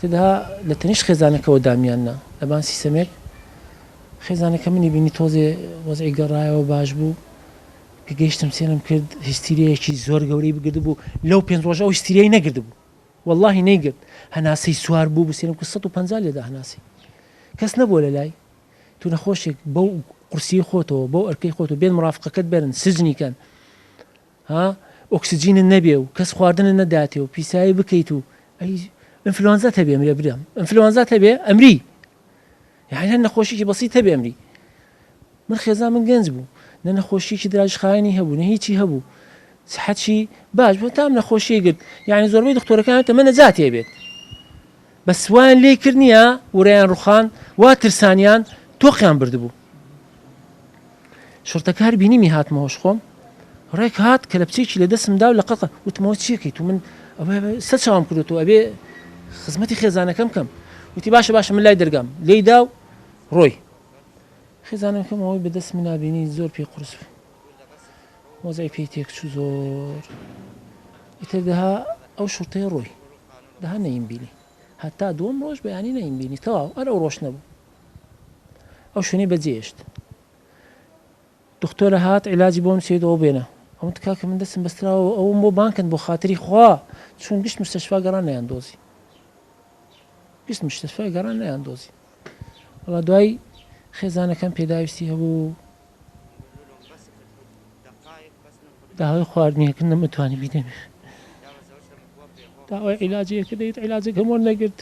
تدا لە تەنیش خێزانەکەەوە دامیاننا لەبان سیسەمێک خێزانەکە منی بینی تۆزێ وەزعی گەڕایەوە باش بوو پێگەیشتم سێنم کرد هیستیریەیەکی زۆر گەورەی بگرد بوو لەو 5 ڕۆژە هیستیریای نەگرد بوو واللهی نەیگرت هەناسەی سوار بوو بسێنم کە 150 لێدا هەناسی کەس نەبووە لە لای تو نەخۆشێک بەو قورسی خۆتەوە بەو ئەرکەی خۆتەوە بێن مڕافقەکەت بەرن سزنیکەن ها ئۆکسسیجینە نەبێ و کەس خواردنە نەداتێ و پیسایی بکەیت و ئەی ئەنفلوانزا هەبێ ئەمرێ برام ئەنفلوانزا هەبێ ئەمری یعنی هەر نەخۆشیی بەسیط هەبێ ئەمری من خێزان من گەنج بوو نە نەخۆشیی دراژخایانی هەبوو نە هیچی هەبوو سحەتی باش بوو تام نەخۆشیی گرت یعنی زۆربەی دکتۆرەکان تەمە نەجاتێ بێت بەس وایان لێ کرد نییە وڕیان ڕوخان وا ترسانیان تۆقیان بردبوو شرتەکار بینیمی هاتمەوەش خۆم ڕێک هات کە لە بچێکی لە دەستمدا و لە قەقە وتمەوە چیەکەیت و من سەر چاوام کردوەوە ئەبێ خزمەتی خێزانەکەم کەم وتی باشە من لای دەرگام لێیدا و ڕۆی خێزانەکەم ئەوەی بەدەست من نابینی زۆر پێ قورس مۆزای پێی تێکچوو زۆر ئیتر دەها ئەو شورتەیە ڕۆی دەها نەیم بینی هەتا دووەم ڕۆژ بەیانی نەیم بینی تەواو ئەرە ئەو ڕۆژ نەبوو ئەو شوێنەی بەجێشت دکتۆرە هات عیلاجی بۆم سێدەوە بێنە ئەوت کاکە من دەستم بەستراوە ئەوم بۆ بانکن بۆ خاتری خوا چون گشت مستەشفا گەڕان نەیاندۆزی گشت مستەشفای گەڕان نەیاندۆزی وەڵا دوای خێزانەکەم پێداویستی هەبوو داوای خواردنیەکە نەمەتوانی بیدەمێ داوای عیلاجەکە دەیت عیلاجەکەم وەرنەگرت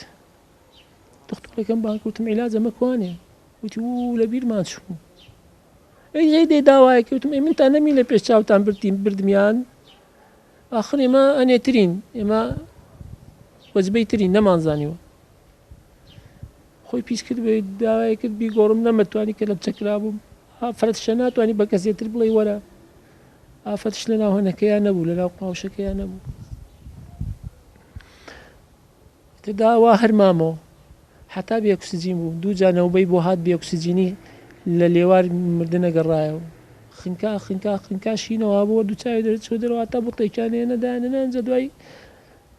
دکتۆرەکەم بانک وتم عیلاجە مەکوانێ وتی و لە بیرمان چوو ئەی دێ داوایە کەوتم ئەی منتان نەمی لە پێش چاوتان بردمیان ئاخر ئێمە ئەنێترین ئێمە وەزبەی ترین نەمانزانیوە خۆی پیس کرد بێ داوای کرد بیگۆڕم نەمەتوانی کە لە بچەکرا بووم ئافرەتشە ناتوانانی بە کەسێتر بڵێ وەرە ئافەتش لە ناو هەنەکەیان نەبوو لە ناو قاوشەکەیان نەبوو داوا هەرمامەوە حتا بێ ئۆکسجین بوو دوو جانەوبەی بۆ هات بێ ئۆکسجینی لە لێوار مردنە گەڕایەوە خنکا شینەوە بۆ دووچاوی دەرچۆ دەرەوە تا بڵتێکیانێ نەدانە ئەنجە دوای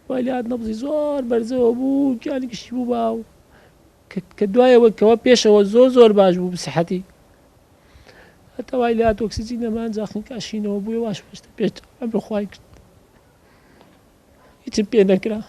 وای لات نەبزی زۆر بەرزەوە بوو گیانی گشتی بوو باو کە دوایەوە کەوە پێشەوە زۆر باش بوو بسحەتی هەتا وای لات ئۆکسجین نەمانجا خنکا شینەوە بووی واش پێشتە پێش ئەم بخوای کرد هیچم پێ نەکرا